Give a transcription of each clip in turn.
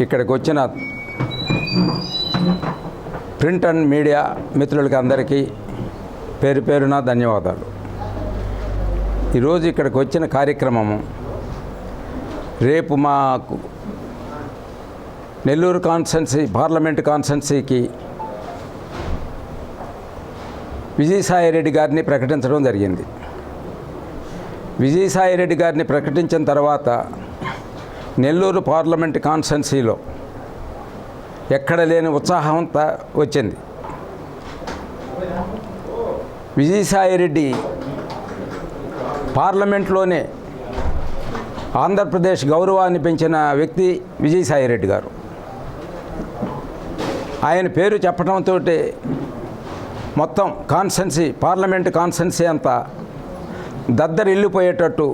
ఇక్కడికి వచ్చిన print and media మిత్రులకి అందరికీ పేరు పేరున ధన్యవాదాలు. ఈరోజు ఇక్కడికి వచ్చిన కార్యక్రమము రేపు మాకు నెల్లూరు కాన్స్టిట్యున్సీ పార్లమెంటు కాన్స్టిట్యున్సీకి విజయసాయిరెడ్డి గారిని ప్రకటించడం జరిగింది. విజయసాయిరెడ్డి గారిని ప్రకటించిన తర్వాత నెల్లూరు పార్లమెంటు కాన్స్టిట్యున్సీలో ఎక్కడ లేని ఉత్సాహం వచ్చింది. విజయసాయిరెడ్డి పార్లమెంట్లోనే ఆంధ్రప్రదేశ్ గౌరవాన్ని పెంచిన వ్యక్తి విజయసాయిరెడ్డి గారు. ఆయన పేరు చెప్పడంతో మొత్తం కాన్స్టిట్యున్సీ పార్లమెంటు కాన్స్టిట్యున్సీ అంతా దద్దరిల్లిపోయేటట్టు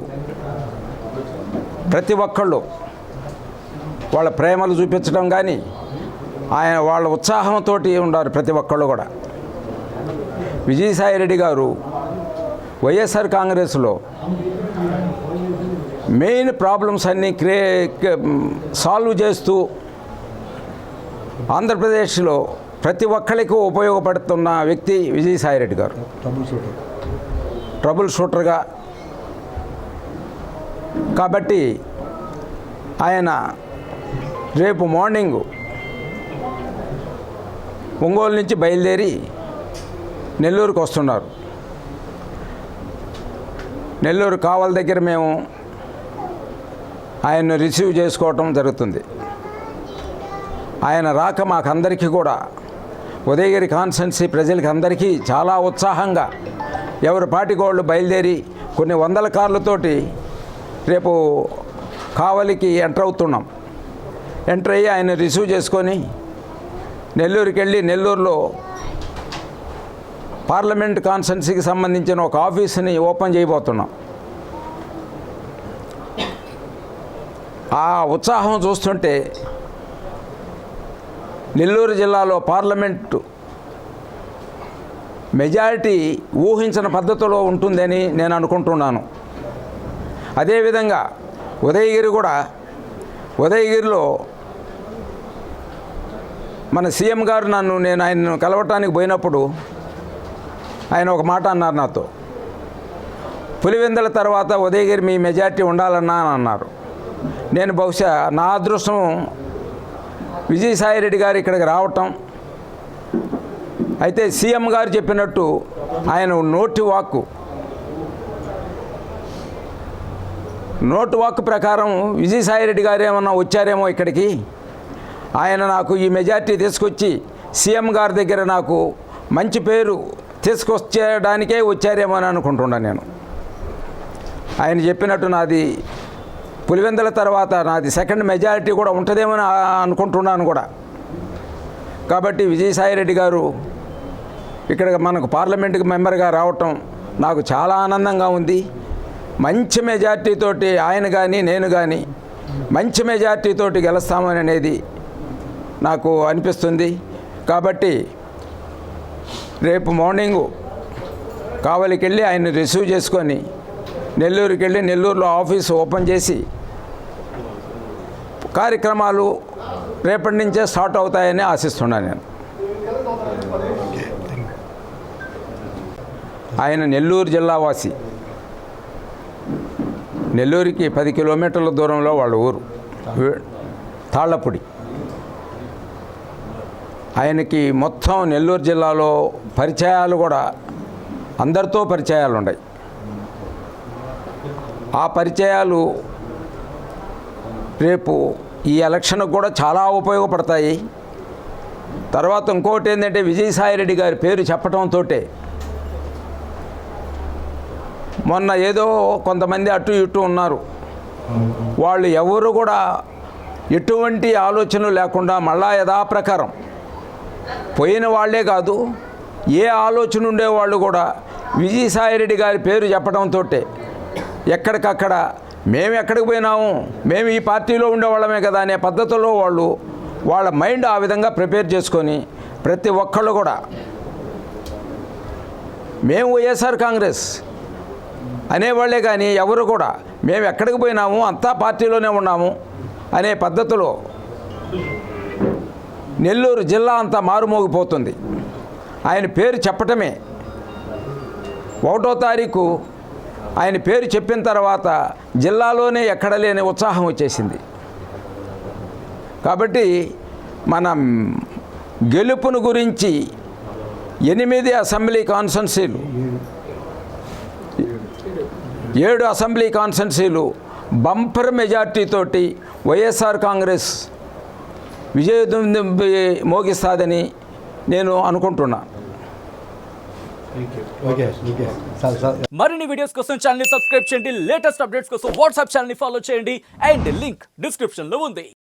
ప్రతి ఒక్కళ్ళు వాళ్ళ ప్రేమలు చూపించడం కానీ వాళ్ళ ఉత్సాహంతో ఉన్నారు ప్రతి ఒక్కళ్ళు కూడా. విజయసాయిరెడ్డి గారు వైఎస్ఆర్ కాంగ్రెస్లో మెయిన్ ప్రాబ్లమ్స్ అన్నీ సాల్వ్ చేస్తూ ఆంధ్రప్రదేశ్లో ప్రతి ఒక్కరికి ఉపయోగపడుతున్న వ్యక్తి విజయసాయిరెడ్డి గారు. ట్రబుల్ షూటర్గా కాబట్టి ఆయన రేపు మార్నింగ్ ఒంగోలు నుంచి బయలుదేరి నెల్లూరుకు వస్తున్నారు. నెల్లూరు కావల దగ్గర మేము ఆయన్ను రిసీవ్ చేసుకోవటం జరుగుతుంది. ఆయన రాక మాకందరికీ కూడా ఉదయగిరి కాన్స్టిట్యున్సీ ప్రజలకి అందరికీ చాలా ఉత్సాహంగా ఎవరి పాటికి వాళ్ళు బయలుదేరి కొన్ని వందల కార్లతోటి రేపు కావలికి ఎంటర్ అవుతున్నాం. ఎంటర్ అయ్యి ఆయన రిసీవ్ చేసుకొని నెల్లూరుకి వెళ్ళి నెల్లూరులో పార్లమెంట్ కాన్స్టిట్యున్సీకి సంబంధించిన ఒక ఆఫీసుని ఓపెన్ చేయబోతున్నాం. ఆ ఉత్సాహం చూస్తుంటే నెల్లూరు జిల్లాలో పార్లమెంటు మెజారిటీ ఊహించిన పద్ధతిలో ఉంటుందని నేను అనుకుంటున్నాను. అదేవిధంగా ఉదయగిరిలో మన సీఎం గారు నేను ఆయన్ను కలవటానికి పోయినప్పుడు ఆయన ఒక మాట అన్నారు నాతో, పులివెందుల తర్వాత ఉదయగిరి మీ మెజారిటీ ఉండాలన్నా అని అన్నారు. నేను బహుశా నా అదృష్టం విజయసాయిరెడ్డి గారు ఇక్కడికి రావటం. అయితే సీఎం గారు చెప్పినట్టు ఆయన నోటి వాక్కు ప్రకారం విజయసాయిరెడ్డి గారు ఏమన్నా వచ్చారేమో ఇక్కడికి, ఆయన నాకు ఈ మెజారిటీ తీసుకొచ్చి సీఎం గారి దగ్గర నాకు మంచి పేరు తీసుకొచ్చేయడానికే వచ్చారేమో అని అనుకుంటున్నాను నేను. ఆయన చెప్పినట్టు నాది పులివెందుల తర్వాత నాది సెకండ్ మెజారిటీ కూడా ఉంటుందేమో అనుకుంటున్నాను కూడా. కాబట్టి విజయసాయిరెడ్డి గారు ఇక్కడ మనకు పార్లమెంటుకి మెంబర్గా రావటం నాకు చాలా ఆనందంగా ఉంది. మంచి మెజార్టీతోటి ఆయన కానీ నేను కానీ మంచి మెజార్టీతోటి గెలుస్తామని అనేది నాకు అనిపిస్తుంది. కాబట్టి రేపు మార్నింగు కావలికి వెళ్ళి ఆయన్ని రిసీవ్ చేసుకొని నెల్లూరుకి వెళ్ళి నెల్లూరులో ఆఫీసు ఓపెన్ చేసి కార్యక్రమాలు రేపటి నుంచే స్టార్ట్ అవుతాయని ఆశిస్తున్నాను నేను. ఆయన నెల్లూరు జిల్లా వాసి. నెల్లూరుకి 10 కిలోమీటర్ల దూరంలో వాళ్ళ ఊరు తాళ్లపూడి. ఆయనకి మొత్తం నెల్లూరు జిల్లాలో పరిచయాలు కూడా అందరితో పరిచయాలు ఉన్నాయి. ఆ పరిచయాలు రేపు ఈ ఎలక్షన్కి కూడా చాలా ఉపయోగపడతాయి. తర్వాత ఇంకోటి ఏంటంటే విజయసాయిరెడ్డి గారి పేరు చెప్పడంతో మొన్న ఏదో కొంతమంది అటు ఇటు ఉన్నారు, వాళ్ళు ఎవరు కూడా ఎటువంటి ఆలోచనలు లేకుండా మళ్ళా యథాప్రకారం పోయిన వాళ్ళే కాదు, ఏ ఆలోచన ఉండేవాళ్ళు కూడా విజయసాయిరెడ్డి గారి పేరు చెప్పడంతో ఎక్కడికక్కడ మేము ఎక్కడికి పోయినాము, మేము ఈ పార్టీలో ఉండేవాళ్ళమే కదా అనే పద్ధతిలో వాళ్ళ మైండ్ ఆ విధంగా ప్రిపేర్ చేసుకొని ప్రతి ఒక్కళ్ళు కూడా మేము వైఎస్ఆర్ కాంగ్రెస్ అనేవాళ్లే కానీ ఎవరు కూడా మేము ఎక్కడికి పోయినాము అంతా పార్టీలోనే ఉన్నాము అనే పద్ధతిలో నెల్లూరు జిల్లా అంతా మారుమోగిపోతుంది. ఆయన పేరు చెప్పటమే 1వ తారీఖు ఆయన పేరు చెప్పిన తర్వాత జిల్లాలోనే ఎక్కడ లేని ఉత్సాహం వచ్చేసింది. కాబట్టి మనం గెలుపును గురించి 8 అసెంబ్లీ కాన్స్టిట్యున్సీలు 7 అసెంబ్లీ కాన్స్టిట్యున్సీలు బంపర్ మెజార్టీతోటి వైఎస్ఆర్ కాంగ్రెస్ విజయం మోగిస్తుందని నేను అనుకుంటున్నా. మరిన్ని వీడియోస్ కోసం ఛానల్ ని సబ్స్క్రైబ్ చేయండి. లేటెస్ట్ అప్డేట్స్ కోసం వాట్సాప్ ఛానల్ ని ఫాలో చేయండి. అండ్ లింక్ డిస్క్రిప్షన్ లో ఉంది.